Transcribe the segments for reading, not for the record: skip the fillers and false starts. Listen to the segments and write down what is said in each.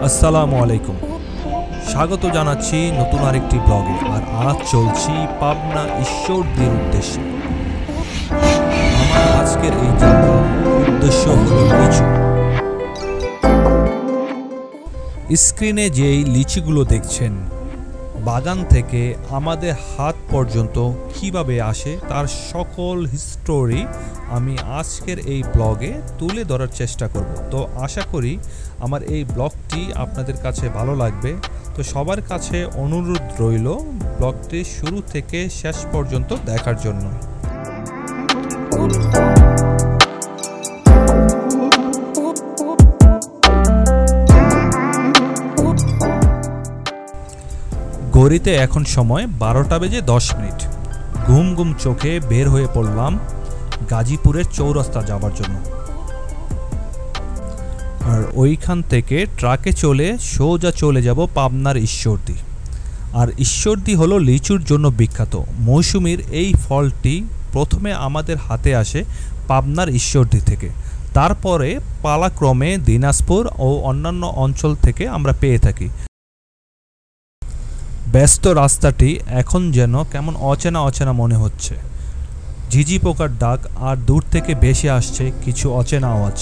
আসসালামু আলাইকুম, স্বাগত জানাচ্ছি নতুন আরেকটি ব্লগে। আর আজ চলছি পাবনা ঈশ্বরদীর উদ্দেশ্যে। আমার আজকের এই যাত্রার উদ্দেশ্য হলো লিচু। স্ক্রিনে যেই লিচিগুলো দেখছেন, বাগান থেকে আমাদের হাত পর্যন্ত কিভাবে আসে তার সকল হিস্টোরি আমি আজকের এই ব্লগে তুলে ধরার চেষ্টা করব। তো আশা করি আমার এই ব্লগটি আপনাদের কাছে ভালো লাগবে। তো সবার কাছে অনুরোধ রইল ব্লগটি শুরু থেকে শেষ পর্যন্ত দেখার জন্য। ঘড়িতে এখন সময় 12টা বেজে 10 মিনিট। ঘুম ঘুম চোখে বের হয়ে পড়লাম গাজীপুরের চৌরাস্তা যাওয়ার জন্য। আর ওইখান থেকে ট্রাকে চলে সোজা চলে যাব পাবনার ঈশ্বরদী। আর ঈশ্বরদী হলো লিচুর জন্য বিখ্যাত। মৌসুমীর এই ফলটি প্রথমে আমাদের হাতে আসে পাবনার ঈশ্বরদী থেকে, তারপরে পালাক্রমে দিনাজপুর ও অন্যান্য অঞ্চল থেকে আমরা পেয়ে থাকি। ব্যস্ত রাস্তাটি এখন যেন কেমন অচেনা অচেনা মনে হচ্ছে। ঝিঝি পোকার ডাক আর দূর থেকে ভেসে আসছে কিছু অচেনা আওয়াজ।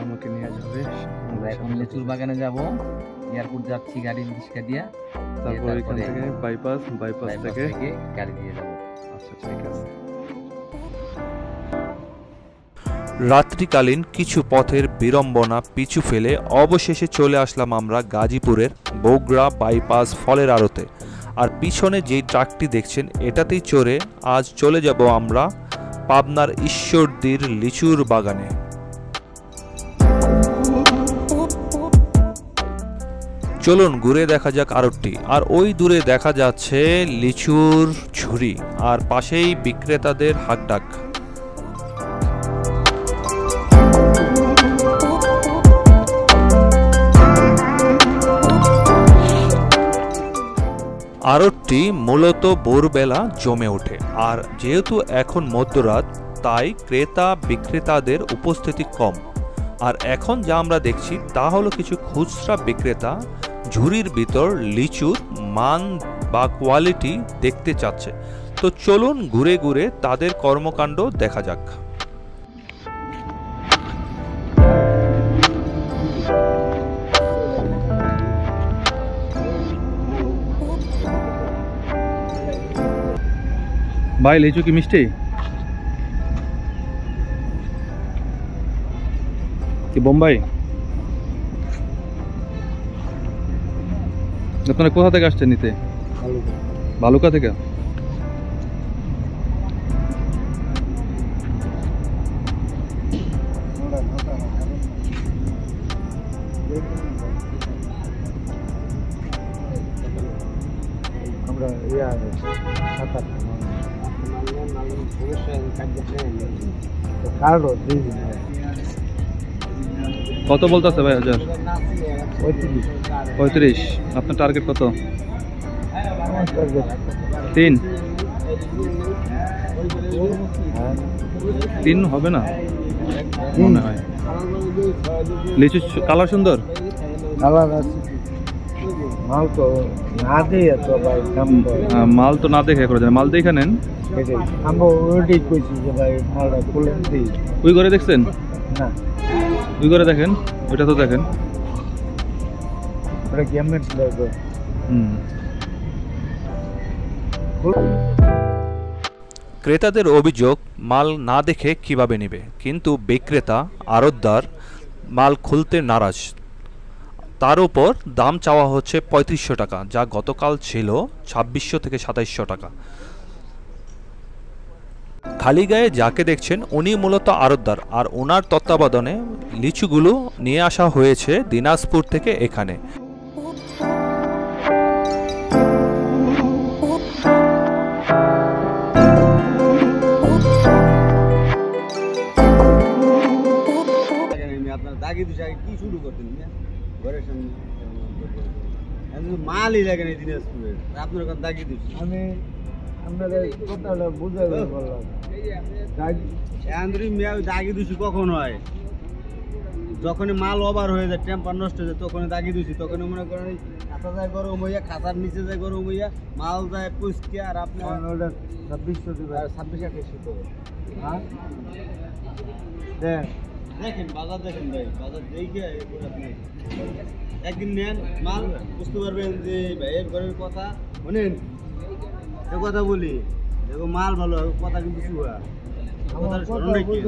আমাকে নিয়ে যাবে, আমরা এখন লিচুর বাগানে যাব। এয়ারপোর্ট যাচ্ছি গাড়ি রিক্সা দিয়ে, তারপর এখান থেকে বাইপাস থেকে গাড়ি দিয়ে যাব। আচ্ছা, ঠিক আছে। রাত্রিকালীন কিছু পথের বিড়ম্বনা পিছু ফেলে অবশেষে চলে আসলাম আমরা গাজীপুরের বগুড়া বাইপাস ফলের আড়তে। আর পিছনে যেই ট্রাকটি দেখছেন এটাতেই চড়ে আজ চলে যাব আমরা পাবনার ঈশ্বরদীর লিচুর বাগানে। চলুন ঘুরে দেখা যাক আড়তটি। আর ওই দূরে দেখা যাচ্ছে লিচুর ঝুড়ি আর পাশেই বিক্রেতাদের হাকডাক। আড়তটি মূলত ভোরবেলা জমে ওঠে। আর যেহেতু এখন মধ্যরাত, তাই ক্রেতা বিক্রেতাদের উপস্থিতি কম। আর এখন যা আমরা দেখছি তা হলো কিছু খুচরা বিক্রেতা ঝুড়ির ভিতর লিচুর মান বা কোয়ালিটি দেখতে চাচ্ছে। তো চলুন ঘুরে ঘুরে তাদের কর্মকাণ্ড দেখা যাক। ভাই, লিচু কি মিষ্টি? কি বোম্বাই? আপনারা কোথা থেকে আসছেন নিতে? ভালুকা থেকে। কত বলতেছে ভাই? 1000? 35। আপনার টার্গেট কত? 3 হবে না মনে হয়। লিচু কালার সুন্দর, মাল তো না দেখে করে দেন। মাল দেখে নেন। ওই ঘরে দেখছেন? ওই ঘরে দেখেন, ওইটা তো দেখেন। ক্রেতাদের অভিযোগ মাল না দেখে কিভাবে নেবে, কিন্তু বিক্রেতা আড়তদার মাল খুলতে নারাজ। তার উপর দাম চাওয়া হচ্ছে 3500 টাকা, যা গতকাল ছিল 2600 থেকে 2700 টাকা। খালি গায়ে যাকে দেখছেন উনি মূলত আড়তদার। আর ওনার তত্ত্বাবধানে লিচুগুলো নিয়ে আসা হয়েছে দিনাজপুর থেকে এখানে। আপনার দাগি দিশা কি শুরু করতেন ঘরের সামনে মালই লাগে না দিনাজপুরের আপনার কথা দাগি দিচ্ছি আমি আপনাদের কথাটা বুঝাতে পারলাম দাগি দিচ্ছি কখন হয় যখনই মাল ওভার হয়ে যায় টেম্পার নষ্ট হয়ে যায় তখন দাগি দিচ্ছি তখন মনে করেন খাতা যায় গরম হইয়া খাতার নিচে যায় গরম হইয়া মাল যায় পুষকে আর আপনার 2600 দিবে 26-28 তো হ্যাঁ দেখেন বাজার দেখেন ভাই বাজার দেখে আপনি একদিন নেন মাল বুঝতে পারবেন যে ভাইয়ের ঘরের কথা শোনেন এ কথা বলি দেখো মাল ভালো কথা কিন্তু শুয়া কথাটা স্মরণ রেখে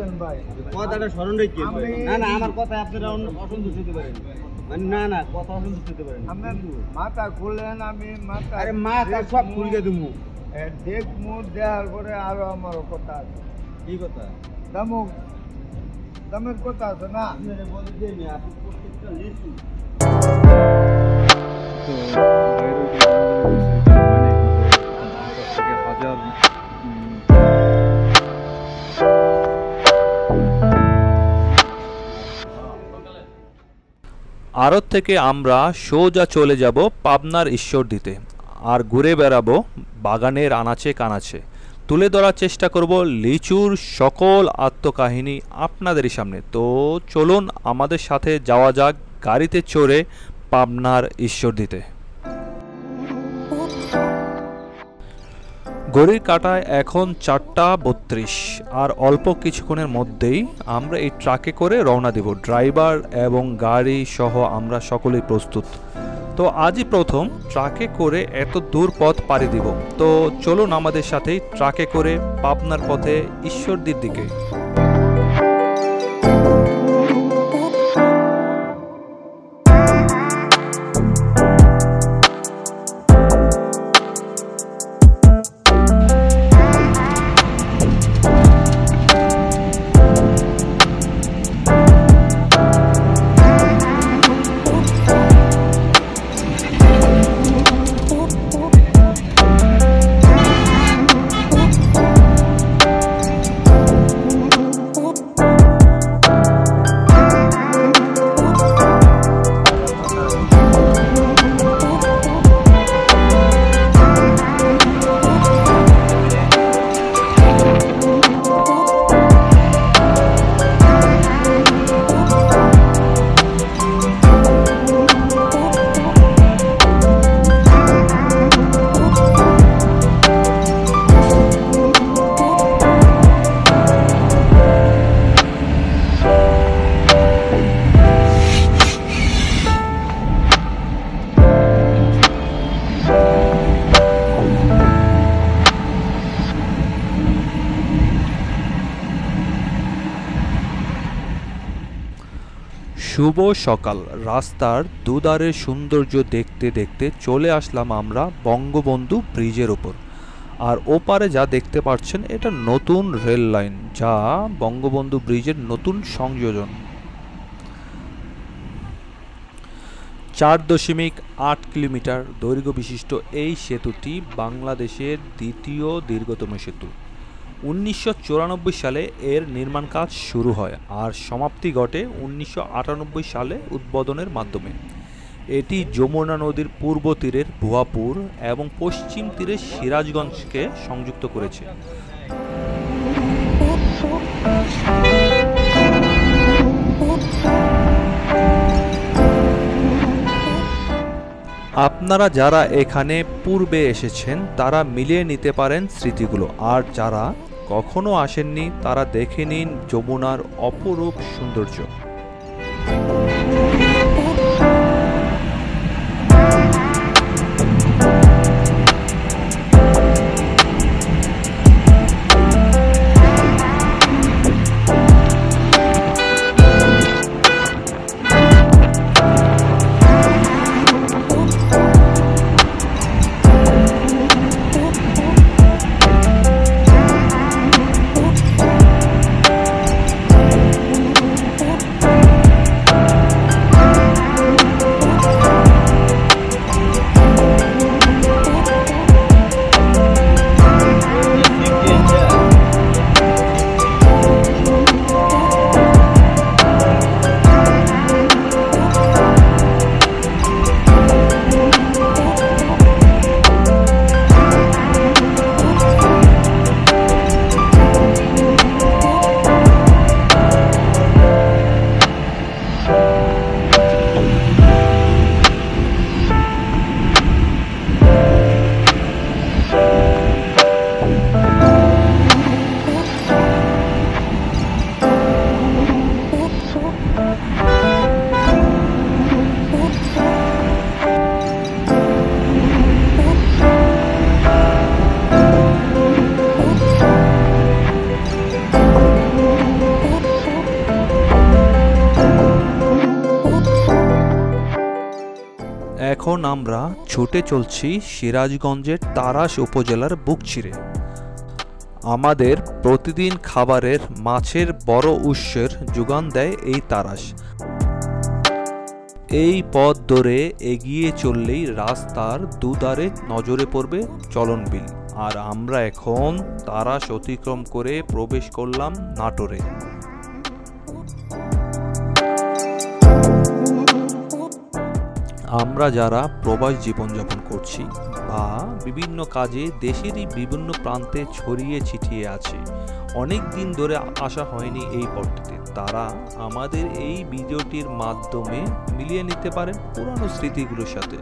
কথাটা স্মরণ রেখে না না আমার কথা আপনারা অসন্তুষ্ট হতে পারেন মানে না না কথা অসন্তুষ্ট হতে পারেন আপনার মাথা খুললেন আমি মাথা আরে মাথা সব খুলকে দেবো দেখ মুখ দেওয়ার পরে আরো আমার কথা আছে কি কথা দামের কথা আছে না আপনারা বলে দেন আপনি প্রত্যেকটা লিচু তো হাজার আড়ত থেকে আমরা সোজা চলে যাব পাবনার ঈশ্বরদীতে আর ঘুরে বেড়াবো বাগানের আনাচে কানাচে তুলে ধরার চেষ্টা করব লিচুর সকল আত্মকাহিনী আপনাদেরই সামনে। তো চলুন আমাদের সাথে যাওয়া যাক গাড়িতে চড়ে পাবনার ঈশ্বরদীতে। ঘড়ির কাঁটায় এখন 4:32 আর অল্প কিছুক্ষণের মধ্যেই আমরা এই ট্রাকে করে রওনা দেব। ড্রাইভার এবং গাড়ি সহ আমরা সকলেই প্রস্তুত। তো আজই প্রথম ট্রাকে করে এত দূর পথ পাড়ি দিব। তো চলুন আমাদের সাথেই ট্রাকে করে পাবনার পথে ঈশ্বরদীর দিকে। শুভ সকাল। রাস্তার দুধারের সৌন্দর্য দেখতে দেখতে চলে আসলাম আমরা বঙ্গবন্ধু ব্রিজের ওপর। আর ওপারে যা দেখতে পাচ্ছেন এটা নতুন রেল লাইন, যা বঙ্গবন্ধু ব্রিজের নতুন সংযোজন। 4.8 কিলোমিটার দৈর্ঘ্য বিশিষ্ট এই সেতুটি বাংলাদেশের দ্বিতীয় দীর্ঘতম সেতু। 1994 সালে এর নির্মাণ কাজ শুরু হয় আর সমাপ্তি ঘটে 1998 সালে উদ্বোধনের মাধ্যমে। এটি যমুনা নদীর পূর্ব তীরের ভুয়াপুর এবং পশ্চিম তীরের সিরাজগঞ্জকে সংযুক্ত করেছে। আপনারা যারা এখানে পূর্বে এসেছেন তারা মিলিয়ে নিতে পারেন স্মৃতিগুলো, আর যারা কখনো আসেননি তারা দেখে নিন যমুনার অপরূপ সৌন্দর্য। এখন আমরা ছুটে চলছি সিরাজগঞ্জের তারাস উপজেলার বুক চিরে। আমাদের প্রতিদিন খাবারের মাছের বড় উৎসের যোগান দেয় এই তারাস। এই পথ ধরে এগিয়ে চললেই রাস্তার দুধারে নজরে পড়বে চলনবিল। আর আমরা এখন তারাস অতিক্রম করে প্রবেশ করলাম নাটোরে। আমরা যারা প্রবাস জীবনযাপন করছি বা বিভিন্ন কাজে দেশেরই বিভিন্ন প্রান্তে ছড়িয়ে ছিটিয়ে আছি, অনেক দিন ধরে আসা হয়নি এই পথটিতে, তারা আমাদের এই ভিডিওটির মাধ্যমে মিলিয়ে নিতে পারেন পুরানো স্মৃতিগুলোর সাথে।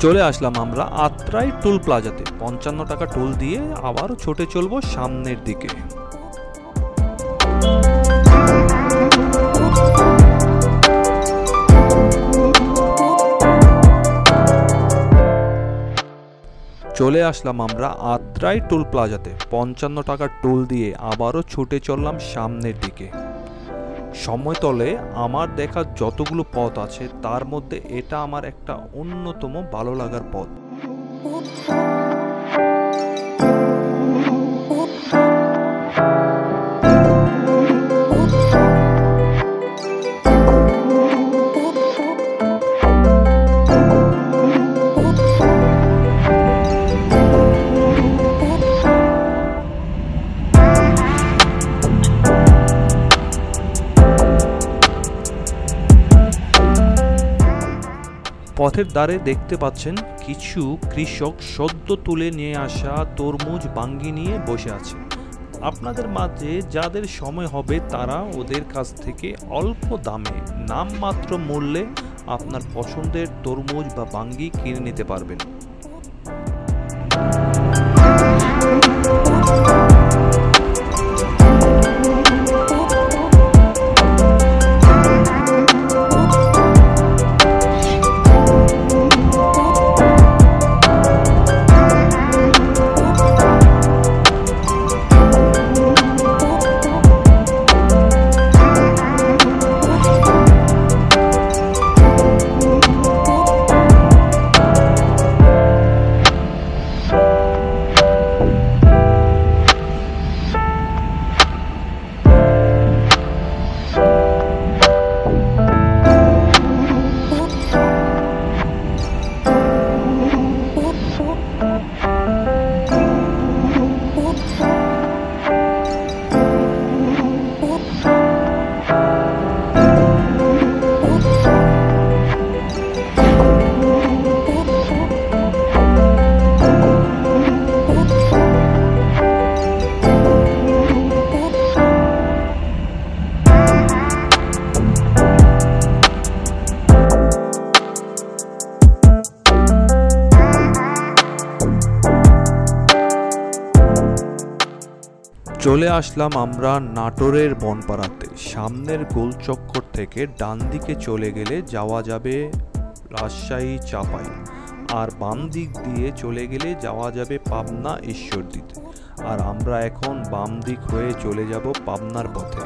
চলে আসলাম আমরা আত্রাই টোল প্লাজাতে। 55 টাকা টোল দিয়ে আবারও ছুটে চলবো সামনের দিকে। চলে আসলাম আমরা আত্রাই টোল প্লাজাতে। 55 টাকা টোল দিয়ে আবারও ছুটে চললাম সামনের দিকে। সময়তলে আমার দেখা যতগুলো পথ আছে তার মধ্যে এটা আমার একটা অন্যতম ভালো লাগার পথ। পথের ধারে দেখতে পাচ্ছেন কিছু কৃষক সদ্য তুলে নিয়ে আসা তরমুজ বাঙ্গি নিয়ে বসে আছে। আপনাদের মাঝে যাদের সময় হবে তারা ওদের কাছ থেকে অল্প দামে নামমাত্র মূল্যে আপনার পছন্দের তরমুজ বা বাঙ্গি কিনে নিতে পারবেন। চলে আসলাম আমরা নাটোরের বনপাড়াতে। সামনের গোলচক্কর থেকে ডান দিকে চলে গেলে যাওয়া যাবে রাজশাহী চাপাই, আর বাম দিক দিয়ে চলে গেলে যাওয়া যাবে পাবনা ঈশ্বরদীতে। আর আমরা এখন বাম দিক হয়ে চলে যাব পাবনার পথে।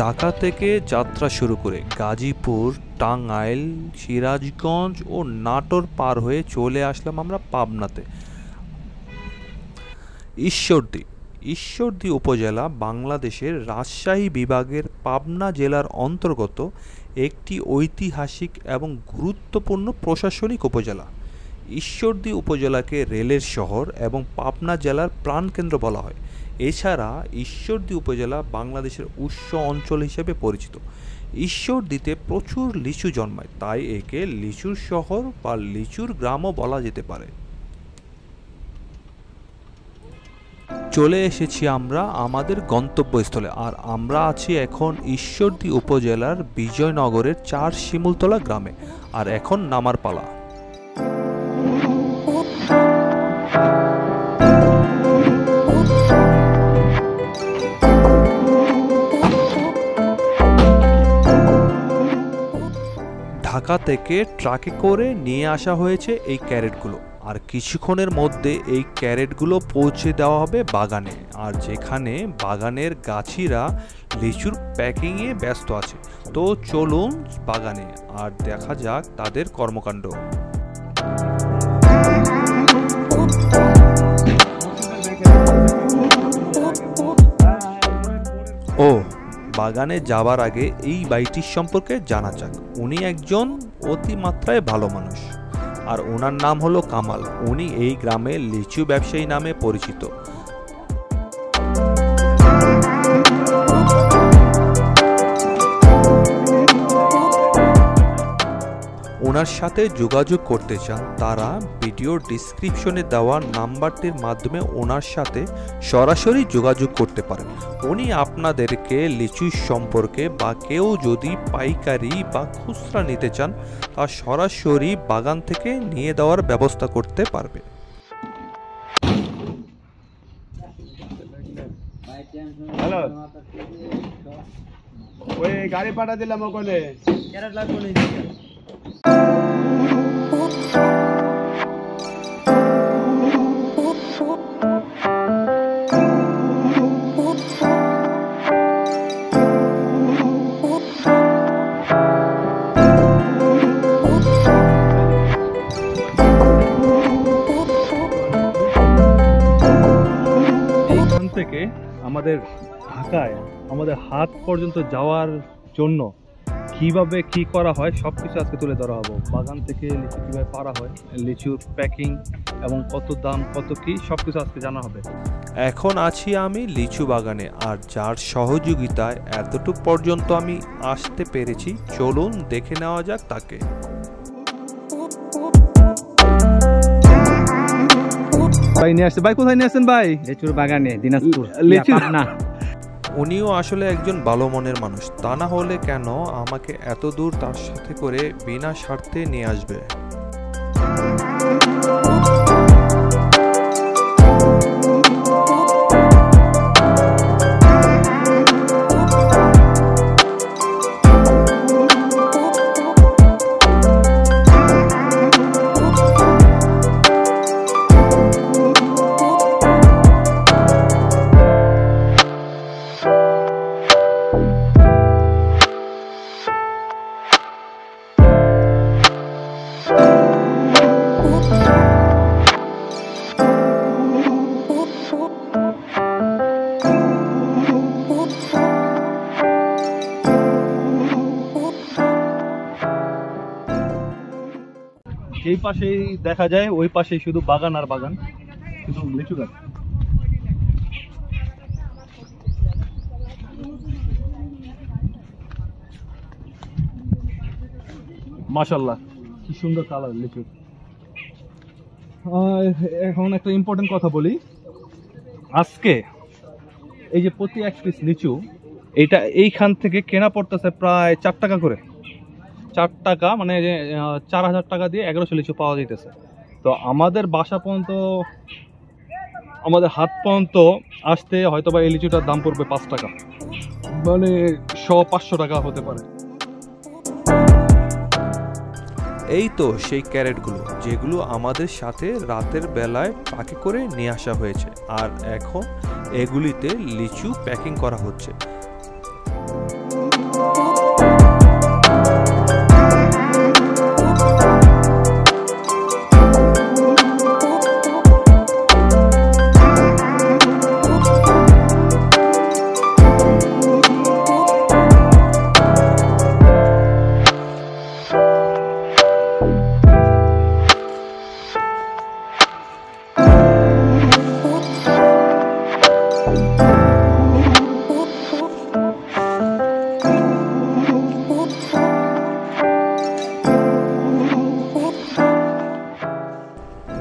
ঢাকা থেকে যাত্রা শুরু করে গাজীপুর, টাঙ্গাইল, সিরাজগঞ্জ ও নাটোর পার হয়ে চলে আসলাম আমরা পাবনাতে। ঈশ্বরদী উপজেলা বাংলাদেশের রাজশাহী বিভাগের পাবনা জেলার অন্তর্গত একটি ঐতিহাসিক এবং গুরুত্বপূর্ণ প্রশাসনিক উপজেলা। ঈশ্বরদী উপজেলাকে রেলের শহর এবং পাবনা জেলার প্রাণকেন্দ্র বলা হয়। এছাড়া ঈশ্বরদী উপজেলা বাংলাদেশের উৎস অঞ্চল হিসেবে পরিচিত। ঈশ্বরদীতে প্রচুর লিচু জন্মায়, তাই একে লিচুর শহর বা লিচুর গ্রামও বলা যেতে পারে। চলে এসেছি আমরা আমাদের গন্তব্যস্থলে, আর আমরা আছি এখন ঈশ্বরদী উপজেলার বিজয়নগরের 4 শিমুলতলা গ্রামে। আর এখন নামার পালা। ঢাকা থেকে ট্রাকে করে নিয়ে আসা হয়েছে এই ক্যারেটগুলো, আর কিছুক্ষণের মধ্যে এই ক্যারেটগুলো পৌঁছে দেওয়া হবে বাগানে, আর যেখানে বাগানের গাছিরা লিচুর প্যাকিংয়ে ব্যস্ত আছে। তো চলুন বাগানে আর দেখা যাক তাদের কর্মকাণ্ড। ও বাগানে যাবার আগে এই বাইটির সম্পর্কে জানা যাক। উনি একজন অতিমাত্রায় ভালো মানুষ, আর ওনার নাম হলো কামাল। উনি এই গ্রামে লিচু ব্যবসায়ী নামে পরিচিত। ওনার সাথে যোগাযোগ করতে চান তারা ভিডিওর ডিসক্রিপশনে দেওয়া নাম্বারটির মাধ্যমে ওনার সাথে সরাসরি যোগাযোগ করতে পারেন। উনি আপনাদেরকে লিচু সম্পর্কে বা কেউ যদি পাইকারি বা খুচরা নিতে চান তা সরাসরি বাগান থেকে নিয়ে দেওয়ার ব্যবস্থা করতে পারবে। হ্যালো, ওই গাড়ি পাঠা দিলাম ওখানে ক্যারেট লাগবে না। থেকে আমাদের ঢাকায় আমাদের হাত পর্যন্ত যাওয়ার জন্য কিভাবে কি করা হয় সবকিছু আজকে তুলে ধরা হবো। বাগান থেকে লিচু কিভাবে পাড়া হয়, লিচুর প্যাকিং এবং কত দাম কত কি সবকিছু আজকে জানা হবে। এখন আছি আমি লিচু বাগানে, আর যার সহযোগিতায় এতটুকু পর্যন্ত আমি আসতে পেরেছি। চলুন দেখে নেওয়া যাক তাকে। ভাই নিয়ে আসছে। ভাই কোথায় নিয়ে আসছেন ভাই? লিচুর বাগানে, দিনাজপুর, লিচু না। উনিও আসলে একজন ভালো মনের মানুষ, তা না হলে কেন আমাকে এত দূর তার সাথে করে বিনা স্বার্থে নিয়ে আসবে। এই পাশেই দেখা যায়, ওই পাশেই শুধু বাগান আর বাগান, শুধু লিচু গাছ। মাশাআল্লাহ কি সুন্দর কালার লিচু। এখন একটা ইম্পর্টেন্ট কথা বলি, আজকে এই যে প্রতি এক পিস লিচু এটা এইখান থেকে কেনা পড়তেছে প্রায় 4 টাকা করে। 4 টাকা মানে 4000 টাকা দিয়ে 1100 লিচু পাওয়া যাইতেছে। তো আমাদের বাসা পর্যন্ত, আমাদের হাত পর্যন্ত আসতে হয়তো বা এই লিচুটার দাম পড়বে 5 টাকা, মানে 100-500 টাকা হতে পারে। এই তো সেই ক্যারেটগুলো যেগুলো আমাদের সাথে রাতের বেলায় ট্রাকে করে নিয়ে আসা হয়েছে, আর এখন এগুলিতে লিচু প্যাকিং করা হচ্ছে।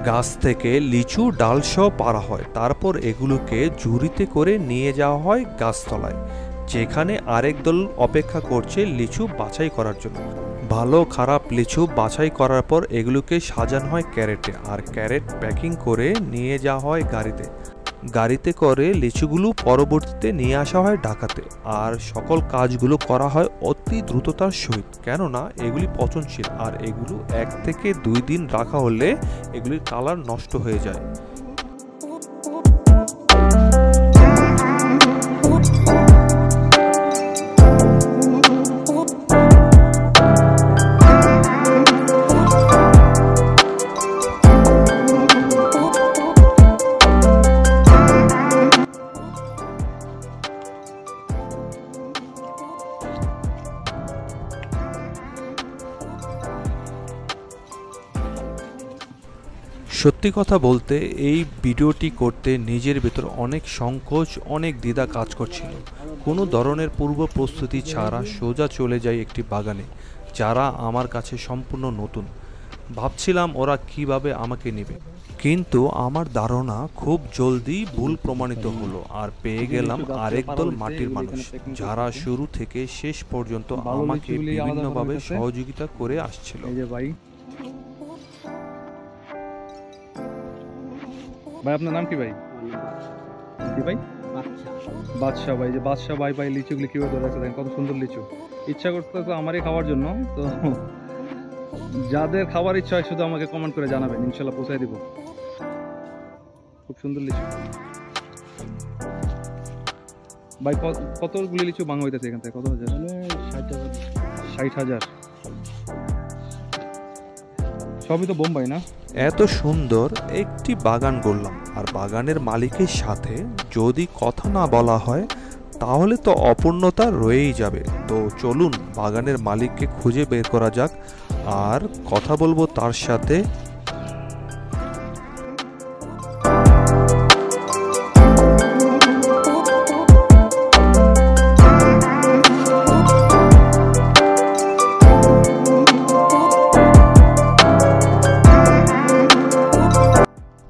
গাছ থেকে লিচু ডালসহ পাড়া হয়, তারপর এগুলোকে ঝুড়িতে করে নিয়ে যাওয়া হয় গাছতলায়, যেখানে আরেক দল অপেক্ষা করছে লিচু বাছাই করার জন্য। ভালো খারাপ লিচু বাছাই করার পর এগুলোকে সাজানো হয় ক্যারেটে, আর ক্যারেট প্যাকিং করে নিয়ে যাওয়া হয় গাড়িতে। গাড়িতে করে লিচুগুলো পরবর্তীতে নিয়ে আসা হয় ঢাকাতে, আর সকল কাজগুলো করা হয় অতি দ্রুততার সহিত, কেননা এগুলি পচনশীল, আর এগুলো 1 থেকে 2 দিন রাখা হলে এগুলির কালার নষ্ট হয়ে যায়। সত্যি কথা বলতে এই ভিডিওটি করতে নিজের ভেতর অনেক সংকোচ, অনেক দ্বিধা কাজ করছিল। কোনো ধরনের পূর্ব প্রস্তুতি ছাড়া সোজা চলে যাই একটি বাগানে, যারা আমার কাছে সম্পূর্ণ নতুন। ভাবছিলাম ওরা কিভাবে আমাকে নেবে, কিন্তু আমার ধারণা খুব জলদি ভুল প্রমাণিত হলো, আর পেয়ে গেলাম আরেক দল মাটির মানুষ, যারা শুরু থেকে শেষ পর্যন্ত আমাকে বিভিন্নভাবে সহযোগিতা করে আসছিল। ভাই আপনার নাম কি ভাই? কি ভাই? বাদশাহ ভাই। যে বাদশাহ ভাই ভাই লিচুগুলি কিভাবে ধরে আছে, কত সুন্দর লিচু। ইচ্ছা করতে তো আমারই খাওয়ার জন্য, তো যাদের খাবার ইচ্ছা হয় শুধু আমাকে কমেন্ট করে জানাবেন, ইনশাল্লাহ পৌঁছায় দিব। খুব সুন্দর লিচু ভাই। কতগুলি লিচু ভাঙা হইতেছে এখান থেকে? কত হাজার? 60,000। সবই তো বোম্বাই না? এত সুন্দর একটি বাগান করলাম, আর বাগানের মালিকের সাথে যদি কথা না বলা হয় তাহলে তো অপূর্ণতা রয়েই যাবে। তো চলুন বাগানের মালিককে খুঁজে বের করা যাক, আর কথা বলবো তার সাথে।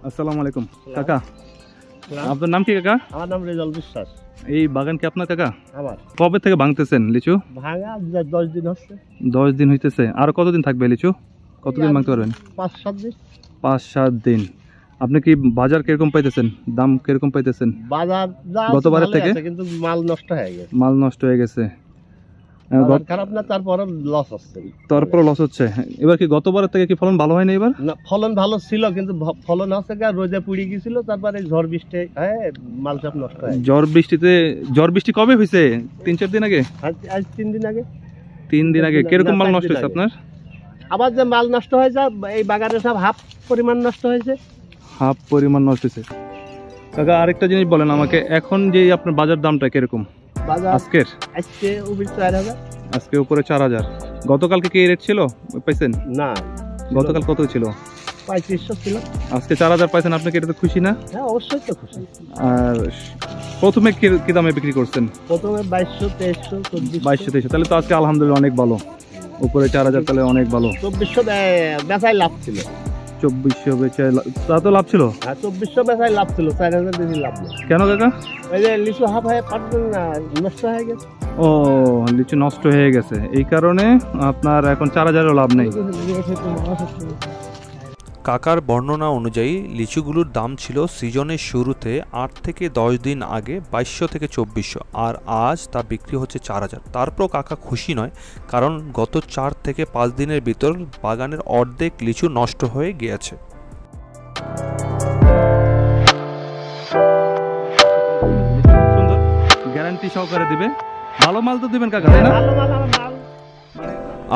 আসসালামু আলাইকুম কাকা, আপনার নাম কি কাকা? আমার নাম রেজাল বিশ্বাস। এই বাগান কি আপনার কাকা? আমার। কবে থেকে ভাঙতেছেন লিচু? ভাঙা 10 দিন হচ্ছে। 10 দিন হইতেছে। আর কতদিন থাকবে লিচু? কতদিন ভাঙতে পারবেন? 5-7 দিন। 5-7 দিন। আপনি কি বাজার কিরকম পাইতেছেন, দাম কিরকম পাইতেছেন? বাজার গতবারের থেকে কিন্তু মাল নষ্ট হয়ে গেছে। মাল নষ্ট হয়ে গেছে, খারাপ না, তারপরে লস হচ্ছে। তারপরে লস হচ্ছে। এবার কি গতবারের থেকে কি ফলন ভালো হয় না এবার? না, ফলন ভালো ছিল, কিন্তু ফলন হচ্ছে রোদে পুড়ে গেছিল, তারপরে ঝড় বৃষ্টি মাল সব নষ্ট হয়। ঝড় বৃষ্টি কবে হয়েছে? 3-4 দিন আগে? আজ 3 দিন আগে। 3 দিন আগে। কিরকম মাল নষ্ট হয়েছে আপনার? আবার যে মাল নষ্ট হয়েছে এই বাগানে সব হাফ পরিমাণ নষ্ট হয়েছে। হাফ পরিমাণ নষ্ট হয়েছে। কাকা আরেকটা জিনিস বলেন আমাকে, এখন যে আপনার বাজার দামটা কিরকম আজকের? আজকে উপরে 4000। গতকালকে কি রেট ছিল পাইছেন? না, গতকাল কত ছিল? 3500 ছিল। আজকে 4000 পাইছেন, আপনি কি এটাতে খুশি না? হ্যাঁ, অবশ্যই তো খুশি। আর প্রথমে কি দামে বিক্রি করছেন? প্রথমে 2200, 2300, 2400। 2200, 2300। তাহলে তো আজকে আলহামদুলিল্লাহ অনেক ভালো। উপরে 4000 তাহলে অনেক ভালো। 2400 বেচায় লাভ ছিল। 2400 বেচে তা তো লাভ ছিল। হ্যাঁ 2400 বেচায় লাভ ছিল, 4000 বেশি লাভ নেই। কেন কাকা? এই যে লিচু হাফ হয়ে পাটন না নষ্ট হয়ে গেছে। ও লিচু নষ্ট হয়ে গেছে, এই কারণে আপনার এখন 4000 লাভ নেই। কাকার বর্ণনা অনুযায়ী লিচুগুলোর দাম ছিল সিজনের শুরুতে 8 থেকে 10 দিন আগে 2200 থেকে 2400, আর আজ তা বিক্রি হচ্ছে 4000। তারপর কাকা খুশি নয়, কারণ গত 4 থেকে 5 দিনের ভিতর বাগানের অর্ধেক লিচু নষ্ট হয়ে গিয়েছে। সুন্দর গ্যারান্টি সহকারে দিবে, ভালো মাল তো দিবেন কাকা, তাই না?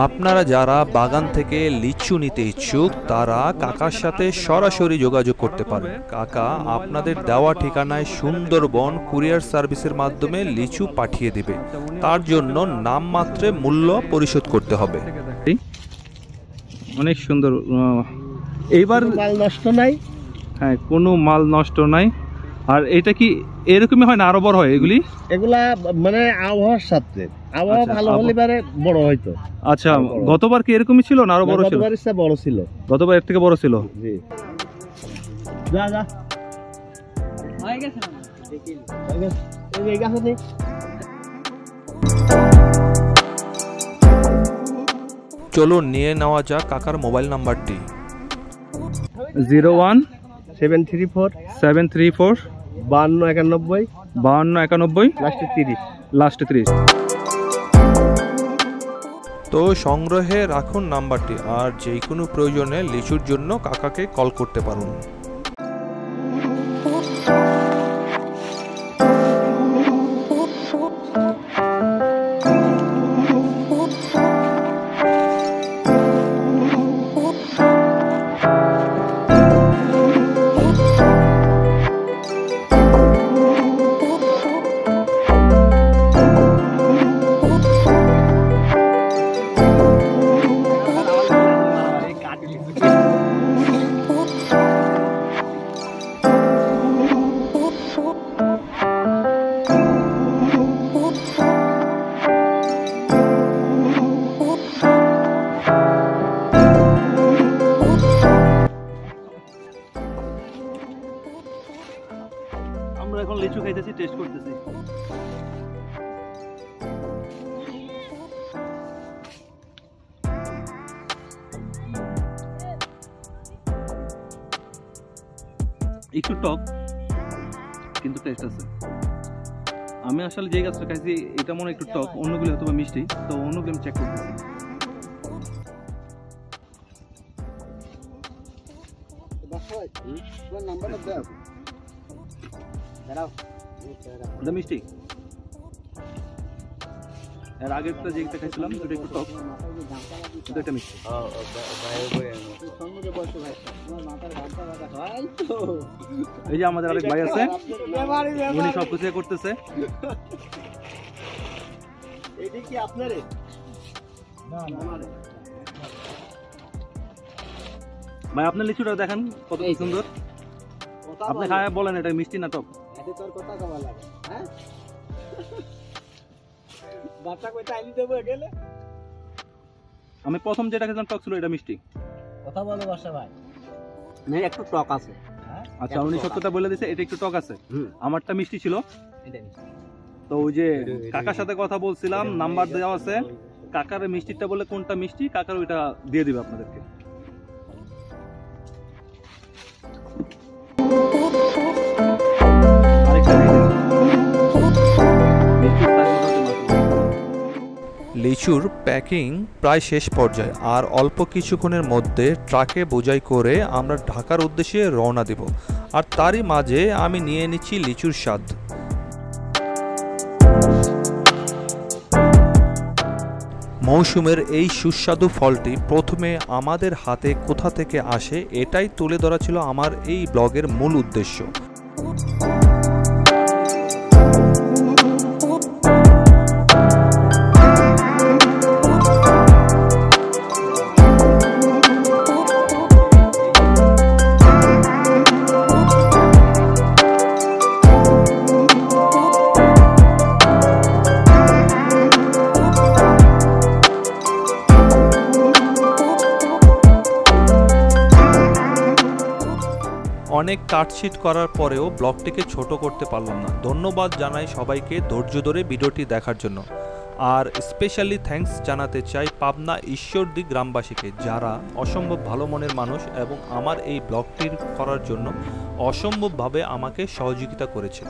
আপনারা যারা বাগান থেকে লিচু নিতে ইচ্ছুক তারা কাকার সাথে সরাসরি যোগাযোগ করতে পারেন। কাকা আপনাদের দেওয়া ঠিকানায় সুন্দরবন কুরিয়ার সার্ভিসের মাধ্যমে লিচু পাঠিয়ে দিবে। তার জন্য নামমাত্রে মূল্য পরিশোধ করতে হবে। অনেক সুন্দর। এইবার মাল নষ্ট নাই। হ্যাঁ, কোনো মাল নষ্ট নাই। আর এটা কি এরকমই হয় না আরো বড় হয় এগুলি? এগুলা মানে আবহাওয়ার সাথে, আবহাওয়া ভালো হলে পারে বড় হয়তো। আচ্ছা, গতবার কি এরকমই ছিল না আরো বড় ছিল? গতবার ইচ্ছা বড় ছিল। গতবার এর থেকে বড় ছিল। জি যা যা হয়ে গেছে না এই গাছ নেই। চলুন নিয়ে নেওয়া যাক কাকার মোবাইল নাম্বারটি। 01734 734 5291 5291 লাস্টে 30। তো সংগ্রহে রাখুন নাম্বারটি, আর যে কোনো প্রয়োজনে লিচুর জন্য কাকাকে কল করতে পারুন। আমরা এখন লিচু খাইতেছি, টেস্ট করতেছি। একটু টক কিন্তু টেস্ট আছে। আমি আসলে যে গাছটা খাইছি এটা মনে একটু টক, অন্যগুলো হয়তো মিষ্টি, তো অন্যগুলো আমি চেক করতেছি। এটা মিষ্টি। এর আগের যেটা খাইছিলাম ওটা একটু টক, এটা একটা মিষ্টি। এই যে আমাদের আরেক ভাই আছে, উনি সব কিছু করতেছে। ভাই আপনার লিচুটা দেখেন কত সুন্দর। আপনি খায় বলেন এটা মিষ্টি না টক? আমি প্রথম যেটা খেয়েছিলাম টক ছিল, এটা মিষ্টি। কথা বলে বাসা ভাই একটু টক আছে। আচ্ছা, উনি সত্যটা বলে দিয়েছে, এটা একটু টক আছে। আমারটা মিষ্টি ছিল। তো ওই যে কাকার সাথে কথা বলছিলাম, নাম্বার দেওয়া আছে, কাকার মিষ্টিটা বলে কোনটা মিষ্টি কাকার ওইটা দিয়ে দিবে আপনাদেরকে। লিচুর প্যাকিং প্রায় শেষ পর্যায়ে, আর অল্প কিছুক্ষণের মধ্যে ট্রাকে বোঝাই করে আমরা ঢাকার উদ্দেশ্যে রওনা দেব। আর তারই মাঝে আমি নিয়ে নিচ্ছি লিচুর স্বাদ। মৌসুমের এই সুস্বাদু ফলটি প্রথমে আমাদের হাতে কোথা থেকে আসে এটাই তুলে ধরা ছিল আমার এই ব্লগের মূল উদ্দেশ্য। অনেক কাটশিট করার পরেও ব্লগটিকে ছোট করতে পারলাম না। ধন্যবাদ জানাই সবাইকে ধৈর্য ধরে ভিডিওটি দেখার জন্য। আর স্পেশালি থ্যাঙ্কস জানাতে চাই পাবনা ঈশ্বরদী গ্রামবাসীকে, যারা অসম্ভব ভালো মনের মানুষ এবং আমার এই ব্লগটির করার জন্য অসম্ভবভাবে আমাকে সহযোগিতা করেছে।